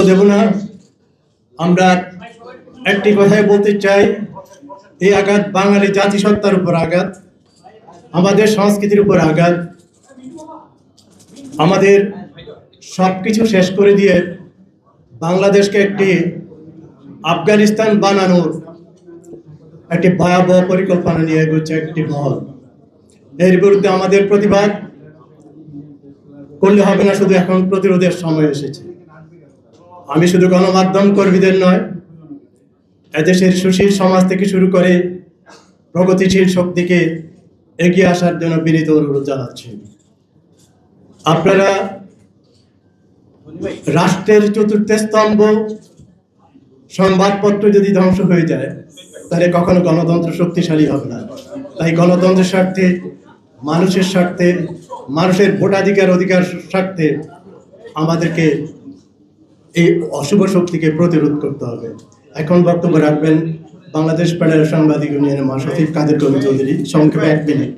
দেব না। আমরা একটি কথাই বলতে চাই, এই আঘাত বাঙালি জাতিসত্তার উপর আঘাত, আমাদের সংস্কৃতির উপর আঘাত। আমাদের সবকিছু শেষ করে দিয়ে বাংলাদেশকে একটি আফগানিস্তান বানানোর একটি ভয়াবহ পরিকল্পনা নিয়ে এগোচ্ছে একটি মহল। এর বিরুদ্ধে আমাদের প্রতিবাদ করলে হবে না, শুধু এখন প্রতিরোধের সময় এসেছে। আমি শুধু গণমাধ্যম কর্মীদের নয়, এদেশের সুশীল সমাজ থেকে শুরু করে প্রগতিশীল শক্তিকে এগিয়ে আসার জন্য বিনীত অনুরোধ জানাচ্ছি। আপনারা রাষ্ট্রের চতুর্থ স্তম্ভ সংবাদপত্র যদি ধ্বংস হয়ে যায়, তাহলে কখনো গণতন্ত্র শক্তিশালী হবে না। তাই গণতন্ত্রের স্বার্থে, মানুষের স্বার্থে, মানুষের ভোটাধিকার অধিকার স্বার্থে আমাদেরকে এই অশুভ শক্তিকে প্রতিরোধ করতে হবে। এখন বক্তব্য রাখবেন বাংলাদেশ ফেডারেল সাংবাদিক ইউনিয়নের মহাসচিব কাদের কবির চৌধুরী। সংক্ষেপে 1 মিনিট।